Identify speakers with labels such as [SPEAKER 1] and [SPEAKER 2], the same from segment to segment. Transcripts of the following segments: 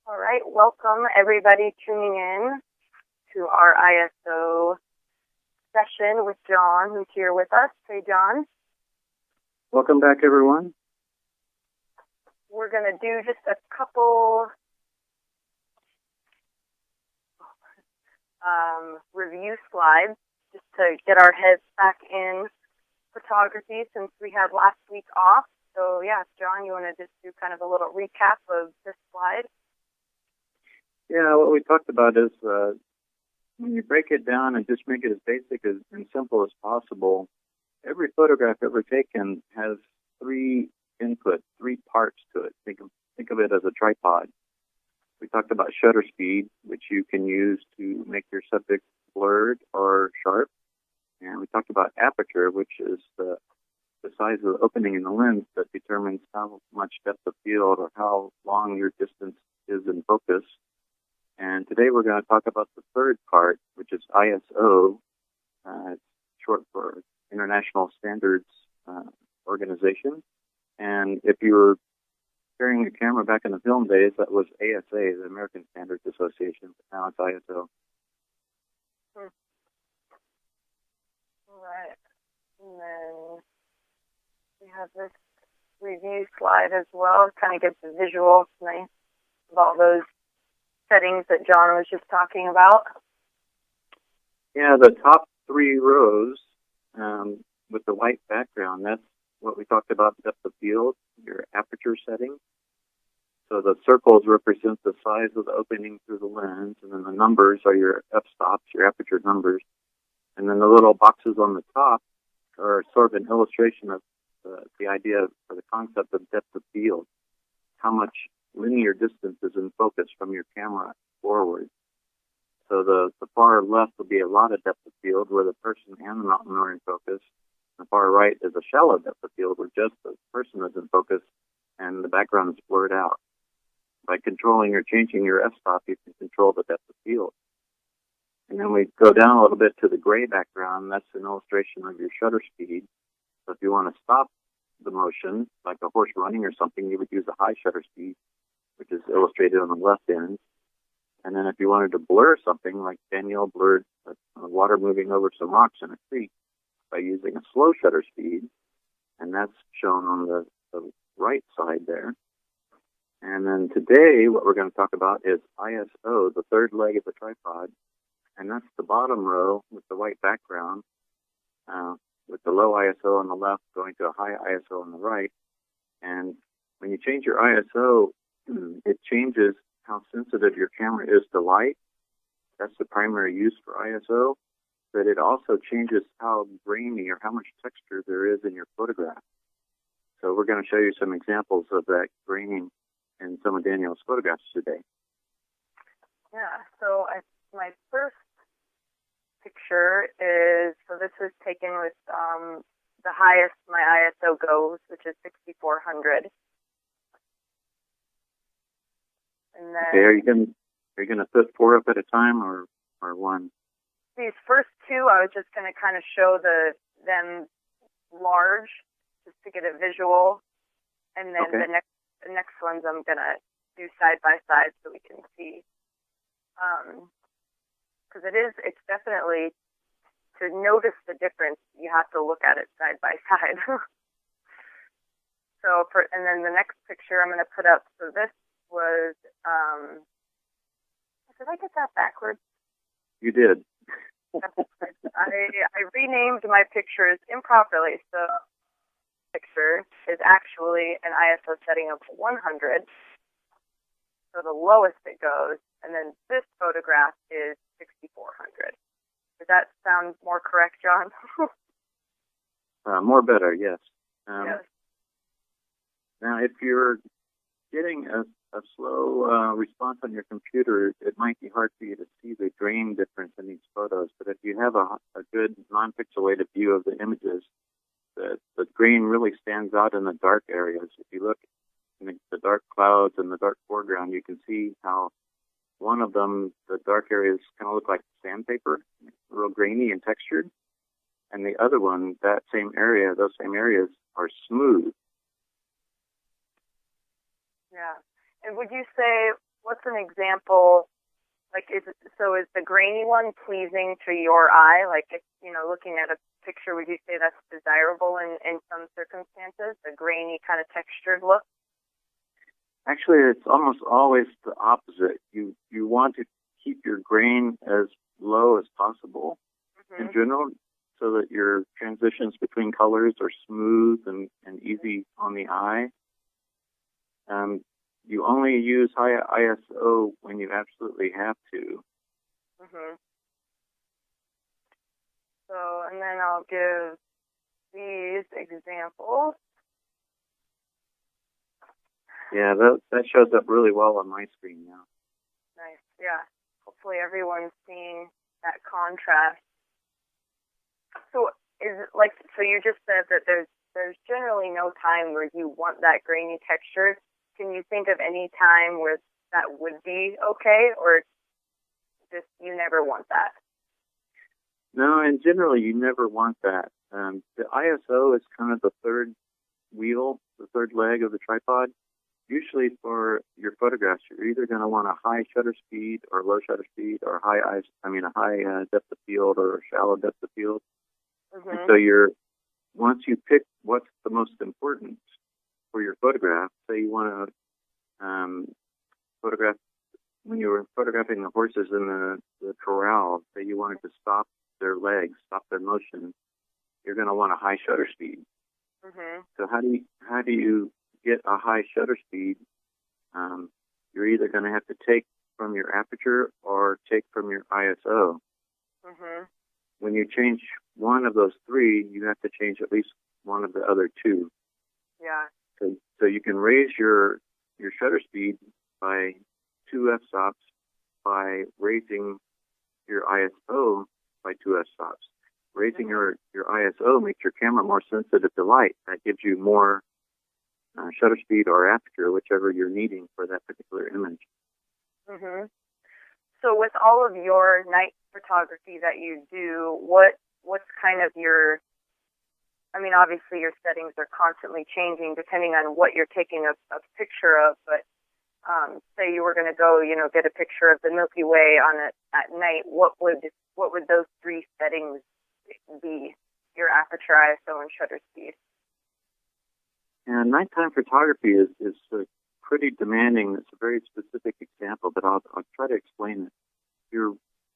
[SPEAKER 1] All right, welcome everybody tuning in to our ISO session with John, who's here with us. Hey, John.
[SPEAKER 2] Welcome back, everyone.
[SPEAKER 1] We're going to do just a couple review slides just to get our heads back in photography since we had last week off. So, yeah, John, you want to just do kind of a little recap of this slide?
[SPEAKER 2] Yeah, what we talked about is when you break it down and just make it as basic and simple as possible, every photograph ever taken has three inputs, three parts to it. Think of it as a tripod. We talked about shutter speed, which you can use to make your subject blurred or sharp. And we talked about aperture, which is the size of the opening in the lens that determines how much depth of field or how long your distance is in focus. And today we're going to talk about the third part, which is ISO. It's short for International Standards Organization. And if you were carrying a camera back in the film days, that was ASA, the American Standards Association. But now it's ISO.
[SPEAKER 1] All right. And then we have this review slide as well. It kind of gives a visual nice of all those settings that John was just talking about.
[SPEAKER 2] Yeah, the top three rows with the white background, that's what we talked about, depth of field, your aperture setting. So the circles represent the size of the opening through the lens, and then the numbers are your f-stops, your aperture numbers. And then the little boxes on the top are sort of an illustration of the idea or the concept of depth of field, how much linear distance is in focus from your camera forward. So the far left will be a lot of depth of field where the person and the mountain are in focus. The far right is a shallow depth of field where just the person is in focus and the background is blurred out. By controlling or changing your f-stop, you can control the depth of field. And then we go down a little bit to the gray background. That's an illustration of your shutter speed. So if you want to stop the motion, like a horse running or something, you would use a high shutter speed, which is illustrated on the left end. And then if you wanted to blur something, like Danielle blurred water moving over some rocks in a creek by using a slow shutter speed, and that's shown on the right side there. And then today, what we're going to talk about is ISO, the third leg of the tripod, and that's the bottom row with the white background, with the low ISO on the left going to a high ISO on the right. And when you change your ISO, it changes how sensitive your camera is to light. That's the primary use for ISO. But it also changes how grainy or how much texture there is in your photograph. So we're going to show you some examples of that graining in some of Danielle's photographs today.
[SPEAKER 1] Yeah, so my first picture is, so this is taken with the highest my ISO goes, which is 6400. And then,
[SPEAKER 2] okay, are you going to put four up at a time or one?
[SPEAKER 1] These first two, I was just going to kind of show them large, just to get a visual, and then
[SPEAKER 2] okay.
[SPEAKER 1] the next ones I'm going to do side by side so we can see. Because it's definitely, to notice the difference, you have to look at it side by side. And then the next picture I'm going to put up, so this was, did I get that backwards?
[SPEAKER 2] You did.
[SPEAKER 1] I renamed my pictures improperly, so picture is actually an ISO setting of 100, so the lowest it goes, and then this photograph is 6400. Does that sound more correct, John?
[SPEAKER 2] More better, yes.
[SPEAKER 1] Yes.
[SPEAKER 2] Now, if you're getting a slow response on your computer, it might be hard for you to see the grain difference in these photos. But if you have a good non-pixelated view of the images, the grain really stands out in the dark areas. If you look in the dark clouds and the dark foreground, you can see how one of them, the dark areas kind of look like sandpaper, real grainy and textured. And the other one, those same areas are smooth.
[SPEAKER 1] Yeah. And would you say what's an example? Like, is the grainy one pleasing to your eye? Like, if, looking at a picture, would you say that's desirable in some circumstances, the grainy kind of textured look?
[SPEAKER 2] Actually, it's almost always the opposite. You want to keep your grain as low as possible in general, so that your transitions between colors are smooth and easy on the eye. You only use high ISO when you absolutely have to.
[SPEAKER 1] So, and then I'll give these examples.
[SPEAKER 2] Yeah, that shows up really well on my screen now.
[SPEAKER 1] Nice, yeah. Hopefully everyone's seeing that contrast. So so you just said that there's generally no time where you want that grainy texture. Can you think of any time where that would be okay, or just you never want that?
[SPEAKER 2] No, and generally you never want that. The ISO is kind of the third wheel, the third leg of the tripod. Usually for your photographs, you're either going to want a high shutter speed or low shutter speed, or a high depth of field or a shallow depth of field. And so once you pick what's the most important for your photograph, say you want to photograph, when you were photographing the horses in the corral, say you wanted to stop their legs, stop their motion, you're going to want a high shutter speed. So how do you get a high shutter speed? You're either going to have to take from your aperture or take from your ISO. When you change one of those three, you have to change at least one of the other two.
[SPEAKER 1] Yeah.
[SPEAKER 2] So you can raise your shutter speed by 2 f-stops by raising your ISO by 2 f-stops. Raising your ISO makes your camera more sensitive to light. That gives you more shutter speed or aperture, whichever you're needing for that particular image.
[SPEAKER 1] So with all of your night photography that you do, what's kind of your, obviously your settings are constantly changing depending on what you're taking a picture of, but say you were going to go, get a picture of the Milky Way at night, what would those three settings be? Your aperture, ISO, and shutter speed?
[SPEAKER 2] And nighttime photography is pretty demanding. It's a very specific example, but I'll try to explain it. You're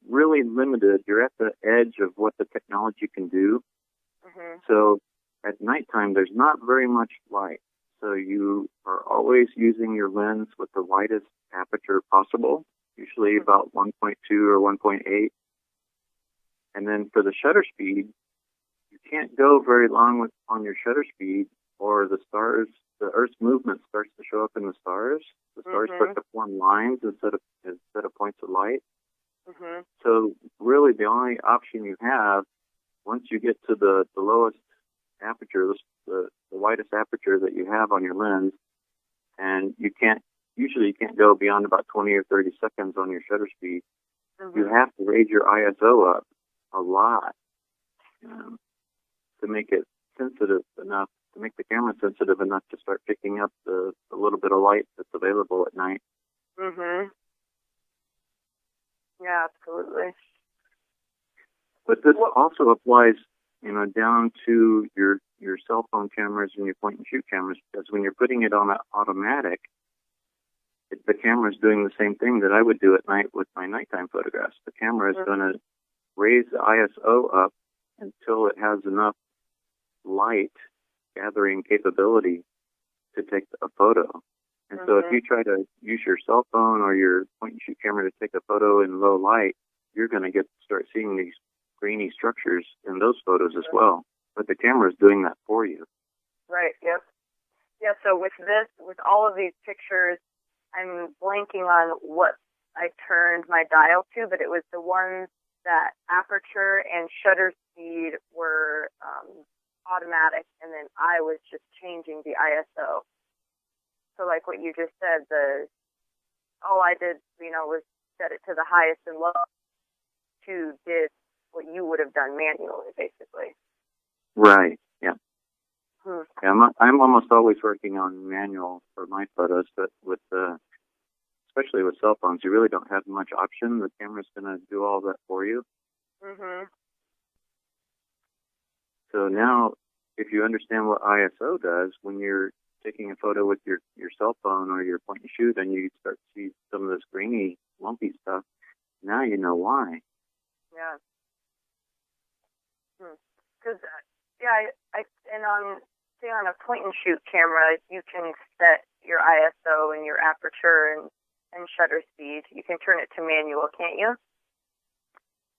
[SPEAKER 2] really limited. You're at the edge of what the technology can do. So at nighttime, there's not very much light. So you are always using your lens with the widest aperture possible, usually about 1.2 or 1.8. And then for the shutter speed, you can't go very long on your shutter speed, or the Earth's movement starts to show up in the stars. The stars start to form lines instead of points of light. So really the only option you have, once you get to the lowest aperture, the widest aperture that you have on your lens, and you can't go beyond about 20 or 30 seconds on your shutter speed, you have to raise your ISO up a lot to make it sensitive enough, to make the camera sensitive enough to start picking up the little bit of light that's available at night.
[SPEAKER 1] Yeah, absolutely.
[SPEAKER 2] But this also applies, down to your cell phone cameras and your point and shoot cameras, because when you're putting it on automatic, the camera is doing the same thing that I would do at night with my nighttime photographs. The camera is going to raise the ISO up until it has enough light gathering capability to take a photo. And so if you try to use your cell phone or your point and shoot camera to take a photo in low light, you're going to start seeing these grainy structures in those photos as well. But the camera is doing that for you. Right,
[SPEAKER 1] yep. Yeah, so with all of these pictures, I'm blanking on what I turned my dial to, but it was the ones that aperture and shutter speed were automatic, and then I was just changing the ISO. So like what you just said, all I did, was set it to the highest and lowest. You did what you would have done manually, basically.
[SPEAKER 2] Right, yeah. Yeah, I'm almost always working on manual for my photos, but with especially with cell phones, you really don't have much option. The camera's going to do all that for you.
[SPEAKER 1] Mhm.
[SPEAKER 2] So now, if you understand what ISO does, when you're taking a photo with your cell phone or your point and shoot, and you start to see some of this grainy, lumpy stuff, now you know why.
[SPEAKER 1] Yeah. Because yeah, and on say on a point and shoot camera, you can set your ISO and your aperture and shutter speed. You can turn it to manual, can't you?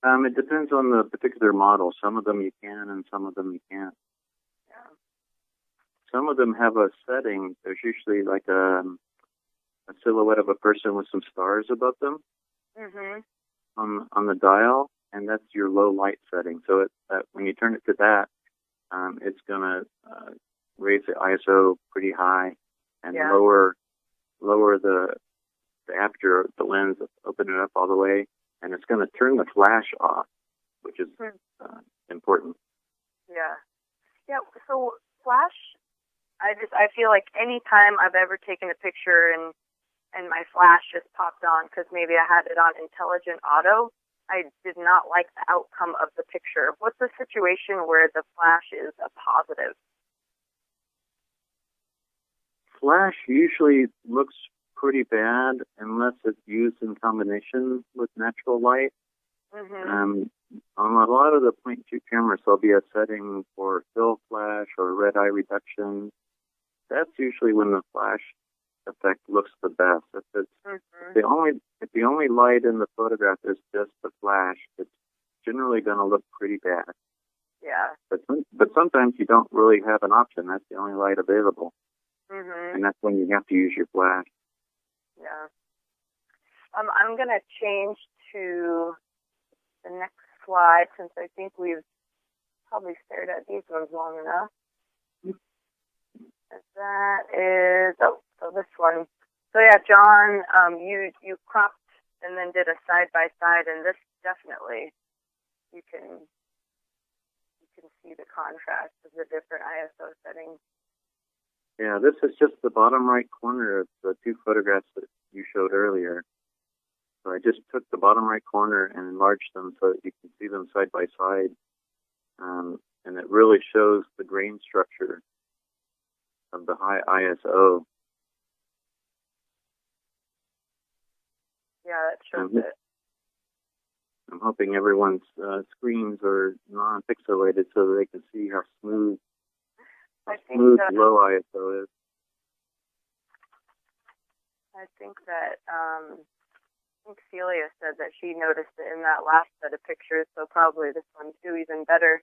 [SPEAKER 2] It depends on the particular model. Some of them you can, and some of them you can't.
[SPEAKER 1] Yeah.
[SPEAKER 2] Some of them have a setting. There's usually like a silhouette of a person with some stars above them
[SPEAKER 1] Mhm.
[SPEAKER 2] on the dial, and that's your low light setting. So when you turn it to that, it's going to raise the ISO pretty high and lower the aperture of the lens, open it up all the way, and it's going to turn the flash off, which is important.
[SPEAKER 1] Yeah. Yeah. So flash, I feel like any time I've ever taken a picture and my flash just popped on because maybe I had it on intelligent auto, I did not like the outcome of the picture. What's the situation where the flash is a positive?
[SPEAKER 2] Flash usually looks pretty bad unless it's used in combination with natural light.
[SPEAKER 1] Mm-hmm.
[SPEAKER 2] On a lot of the point and shoot cameras, there'll be a setting for fill flash or red eye reduction. That's usually when the flash effect looks the best. If it's if the only light in the photograph is just the flash, it's generally going to look pretty bad.
[SPEAKER 1] Yeah.
[SPEAKER 2] But sometimes you don't really have an option. That's the only light available.
[SPEAKER 1] Mm-hmm.
[SPEAKER 2] And that's when you have to use your flash.
[SPEAKER 1] Yeah. I'm going to change to the next slide since I think we've probably stared at these ones long enough. That is, so this one. So yeah, John, you cropped and then did a side by side, and this definitely you can see the contrast of the different ISO settings.
[SPEAKER 2] Yeah, this is just the bottom right corner of the two photographs that you showed earlier. So I just took the bottom right corner and enlarged them so that you can see them side by side. And it really shows the grain structure of the high ISO.
[SPEAKER 1] Yeah, that shows it.
[SPEAKER 2] I'm hoping everyone's screens are non-pixelated so that they can see how smooth low ISO is.
[SPEAKER 1] I think that Celia said that she noticed it in that last set of pictures, so probably this one too, even better.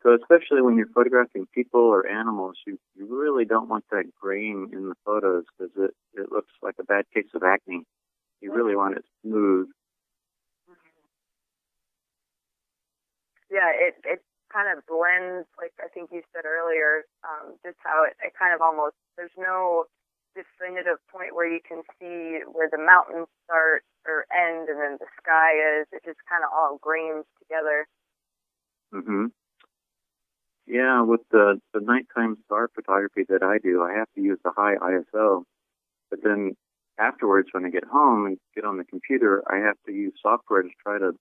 [SPEAKER 2] So especially when you're photographing people or animals, you really don't want that grain in the photos because it looks like a bad case of acne. You really want it smooth.
[SPEAKER 1] Yeah, it kind of blends, like I think you said earlier, just how it kind of almost, there's no definitive point where you can see where the mountains start or end and then the sky is. It just kind of all grains together.
[SPEAKER 2] Mm-hmm. Yeah, with the nighttime star photography that I do, I have to use the high ISO. But then afterwards, when I get home and get on the computer, I have to use software to try to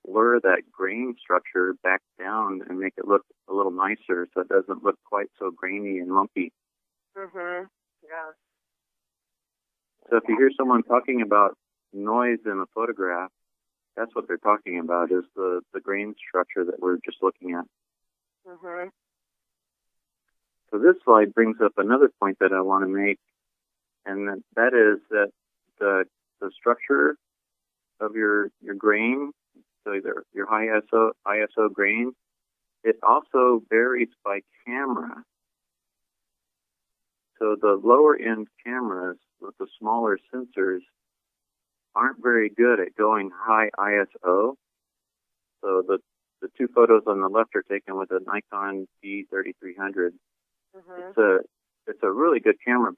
[SPEAKER 2] blur that grain structure back down and make it look a little nicer so it doesn't look quite so grainy and lumpy.
[SPEAKER 1] Mm-hmm. Yeah.
[SPEAKER 2] So if you hear someone talking about noise in a photograph, that's what they're talking about, is the grain structure that we're just looking at.
[SPEAKER 1] Mm-hmm.
[SPEAKER 2] So this slide brings up another point that I want to make, and that is that the structure of your grain, so your high ISO grain, it also varies by camera. So the lower end cameras with the smaller sensors aren't very good at going high ISO. So the two photos on the left are taken with a Nikon D3300. Mm-hmm. It's a really good camera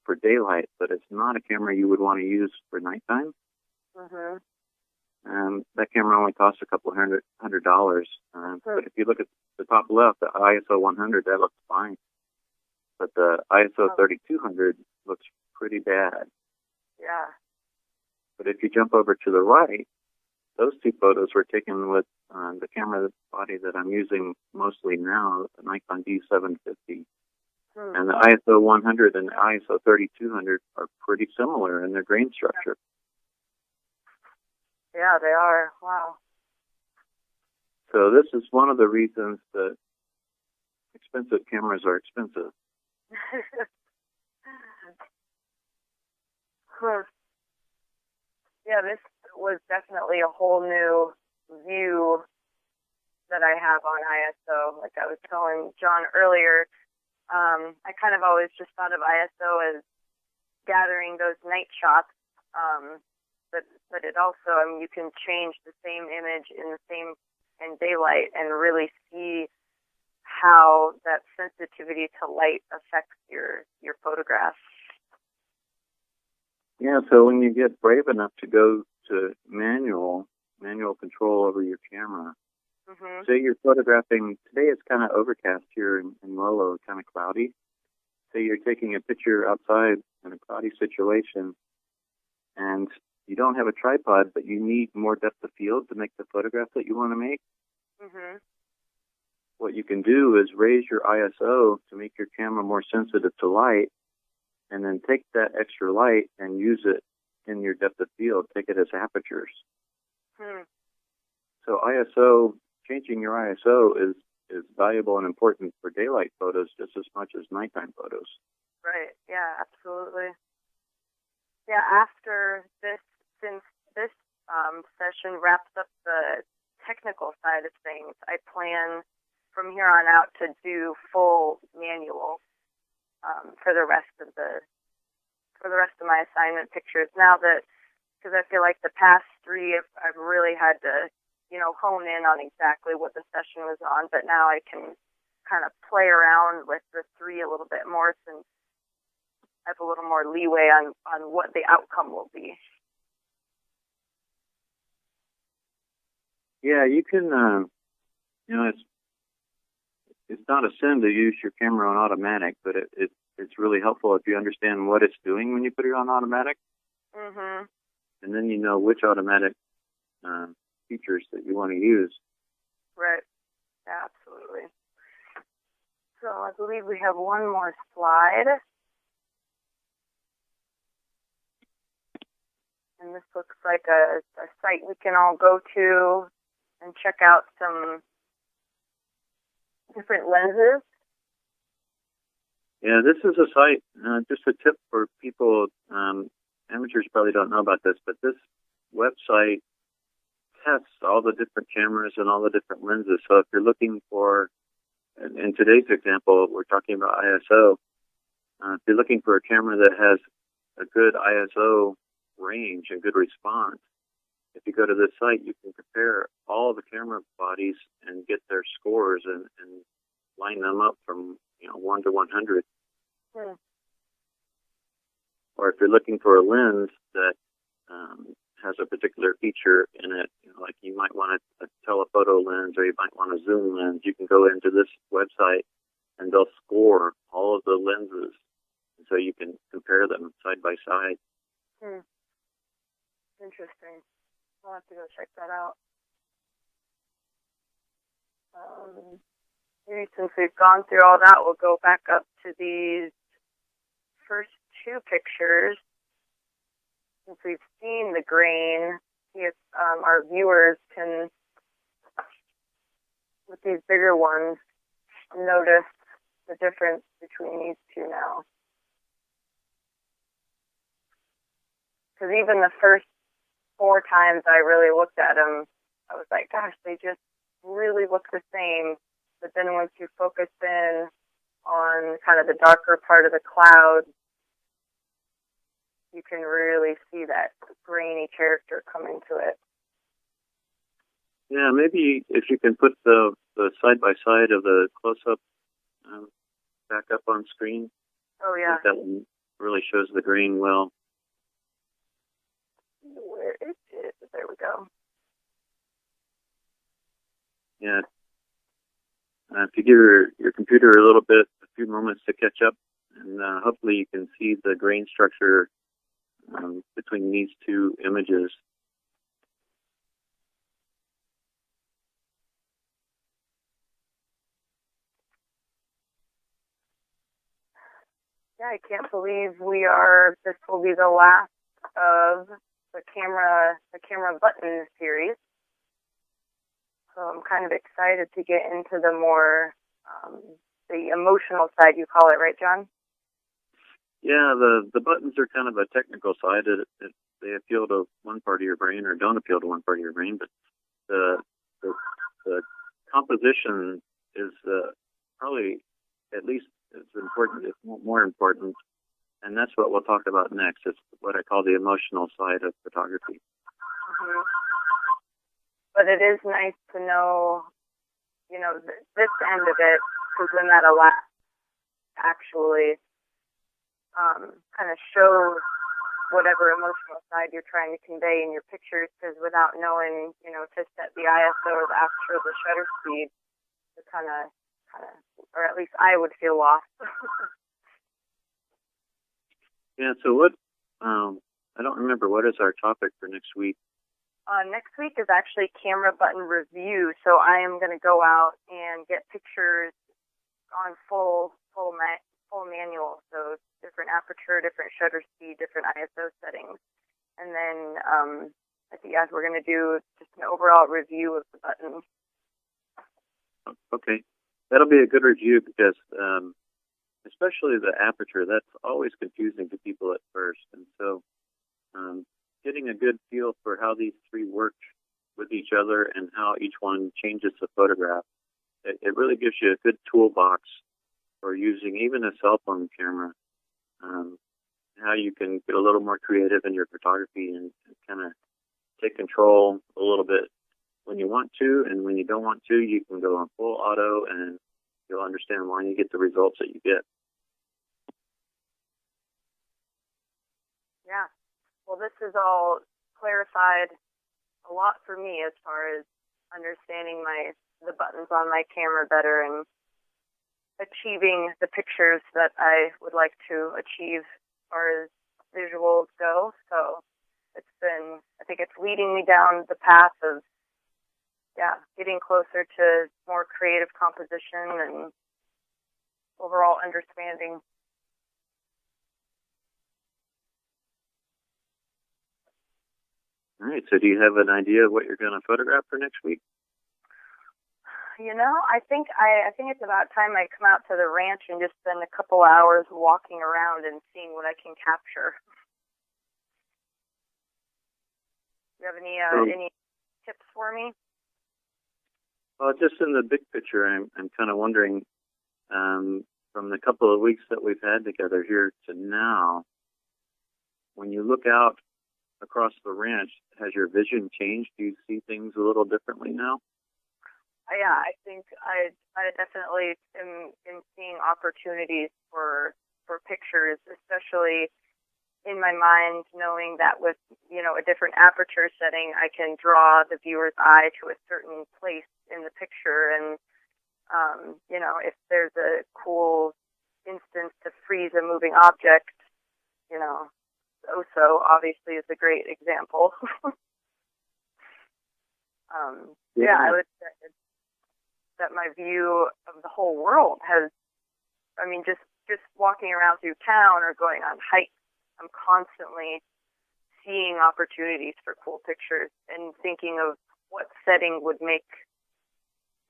[SPEAKER 2] for daylight, but it's not a camera you would want to use for nighttime. Mm-hmm. That camera only costs a couple $100. But if you look at the top left, the ISO 100, that looks fine. but the ISO
[SPEAKER 1] Oh.
[SPEAKER 2] 3200 looks pretty bad.
[SPEAKER 1] Yeah.
[SPEAKER 2] But if you jump over to the right, those two photos were taken with the camera body that I'm using mostly now, the Nikon D750. And the ISO 100 and the ISO 3200 are pretty similar in their grain structure.
[SPEAKER 1] Yeah, they are. Wow.
[SPEAKER 2] So this is one of the reasons that expensive cameras are expensive.
[SPEAKER 1] Yeah, this was definitely a whole new view that I have on ISO. Like I was telling John earlier, I kind of always just thought of ISO as gathering those night shots, but it also, I mean, you can change the same image in daylight and really see how that sensitivity to light affects your photograph.
[SPEAKER 2] Yeah, so when you get brave enough to go to manual control over your camera, say you're photographing, today it's kind of overcast here in Lellek, kind of cloudy. Say you're taking a picture outside in a cloudy situation and you don't have a tripod, but you need more depth of field to make the photograph that you want to make. What you can do is raise your ISO to make your camera more sensitive to light, and then take that extra light and use it in your depth of field. Take it as apertures. So ISO, changing your ISO is valuable and important for daylight photos just as much as nighttime photos.
[SPEAKER 1] Right. Yeah, absolutely. Yeah, after this, since this session wraps up the technical side of things, I plan from here on out to do full manual for the rest of my assignment pictures. Now that, because I feel like the past three, I've really had to, hone in on exactly what the session was on. But now I can kind of play around with the three a little bit more, since I have a little more leeway on what the outcome will be.
[SPEAKER 2] Yeah, you can. It's not a sin to use your camera on automatic, but it's really helpful if you understand what it's doing when you put it on automatic. And then you know which automatic features that you want to use. Right.
[SPEAKER 1] Yeah, absolutely. So I believe we have one more slide. And this looks like a site we can all go to and check out some different lenses.
[SPEAKER 2] Yeah, this is a site, just a tip for people, amateurs probably don't know about this, but this website tests all the different cameras and all the different lenses. So if you're looking for, in today's example, we're talking about ISO. If you're looking for a camera that has a good ISO range and good response, if you go to this site, you can compare all the camera bodies and get their scores and line them up from 1 to 100. Or if you're looking for a lens that has a particular feature in it, like you might want a telephoto lens or you might want a zoom lens, you can go into this website and they'll score all of the lenses, so you can compare them side by side.
[SPEAKER 1] Interesting. I'll have to go check that out. Maybe since we've gone through all that, we'll go back up to these first two pictures. Since we've seen the grain, see if our viewers can, with these bigger ones, notice the difference between these two now. Because even the first 4 times I really looked at them, I was like, gosh, they just really look the same. But then once you focus in on kind of the darker part of the cloud, you can really see that grainy character come into it.
[SPEAKER 2] Yeah, maybe if you can put the side-by-side of the close-up back up on screen.
[SPEAKER 1] Oh, yeah.
[SPEAKER 2] That one really shows the grain well.
[SPEAKER 1] Where is it? There we go.
[SPEAKER 2] Yeah. If you give your computer a few moments to catch up And hopefully you can see the grain structure between these two images.
[SPEAKER 1] Yeah, I can't believe this will be the last of the camera button series. So I'm kind of excited to get into the more, the emotional side, you call it, right, John?
[SPEAKER 2] Yeah, the buttons are kind of a technical side. They appeal to one part of your brain or don't appeal to one part of your brain, but the the composition is probably at least as important, if not more important, and that's what we'll talk about next. It's what I call the emotional side of photography.
[SPEAKER 1] Mm-hmm. But it is nice to know, this end of it, because then that allows actually kind of shows whatever emotional side you're trying to convey in your pictures, because without knowing, to set the ISO or the aperture, the shutter speed, it kind of, or at least I would feel lost.
[SPEAKER 2] Yeah, so what, I don't remember, what is our topic for next week?
[SPEAKER 1] Next week is actually camera button review, so I am going to go out and get pictures on full manual, so different aperture, different shutter speed, different ISO settings, and then I think we're going to do just an overall review of the button.
[SPEAKER 2] Okay, that'll be a good review because especially the aperture, that's always confusing to people at first, and so getting a good feel for how these three work with each other and how each one changes the photograph, it really gives you a good toolbox for using even a cell phone camera, how you can get a little more creative in your photography and kind of take control a little bit when you want to, and when you don't want to, you can go on full auto and you'll understand why you get the results that you get.
[SPEAKER 1] Yeah. Well, this has all clarified a lot for me as far as understanding the buttons on my camera better and achieving the pictures that I would like to achieve as far as visuals go. So I think it's leading me down the path of, getting closer to more creative composition and overall understanding.
[SPEAKER 2] All right, so do you have an idea of what you're going to photograph for next week?
[SPEAKER 1] I think it's about time I come out to the ranch and just spend a couple hours walking around and seeing what I can capture. Do you have any tips for me?
[SPEAKER 2] Well, just in the big picture, I'm kind of wondering, from the couple of weeks that we've had together here to now, when you look out across the ranch, has your vision changed? Do you see things a little differently now?
[SPEAKER 1] Yeah, I think I definitely am seeing opportunities for pictures, especially in my mind, knowing that with, a different aperture setting, I can draw the viewer's eye to a certain place in the picture. And, if there's a cool instance to freeze a moving object, Oso obviously is a great example. I would say that my view of the whole world has, just walking around through town or going on hikes, I'm constantly seeing opportunities for cool pictures and thinking of what setting would make,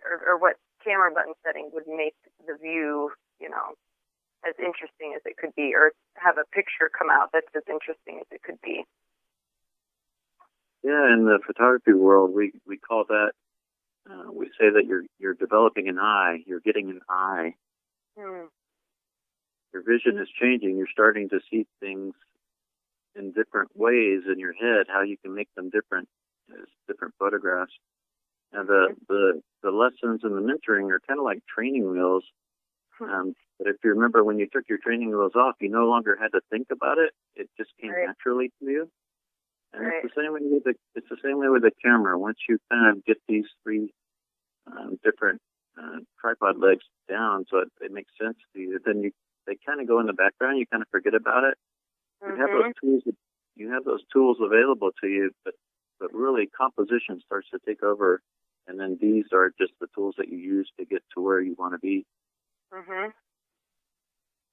[SPEAKER 1] or what camera button setting would make the view, as interesting as it could be, or have a picture come out that's as interesting as it could be.
[SPEAKER 2] Yeah, in the photography world, we call that, we say that you're developing an eye, you're getting an eye. Your vision is changing. You're starting to see things in different ways in your head, how you can make them different as different photographs. And the lessons and the mentoring are kind of like training wheels. But if you remember, when you took your training wheels off, you no longer had to think about it. It just came naturally to you. And it's the same way with the camera. Once you kind of get these three different tripod legs down, so it makes sense to you, then they kind of go in the background. You kind of forget about it.
[SPEAKER 1] Mm-hmm.
[SPEAKER 2] You have those tools available to you, but really composition starts to take over, and then these are just the tools that you use to get to where you want to be.
[SPEAKER 1] Mhm.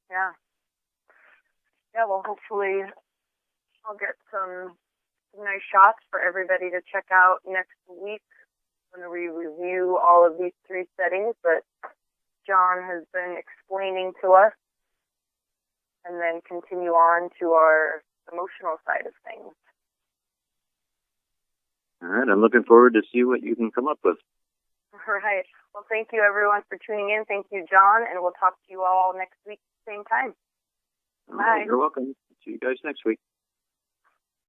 [SPEAKER 1] Yeah. Yeah. Well, hopefully, I'll get some nice shots for everybody to check out next week when we review all of these 3 settings that John has been explaining to us, and then continue on to our emotional side of things.
[SPEAKER 2] All right. I'm looking forward to see what you can come up with.
[SPEAKER 1] All right. Well, thank you, everyone, for tuning in. Thank you, John, and we'll talk to you all next week, same time.
[SPEAKER 2] All right, you're welcome. See you guys next week.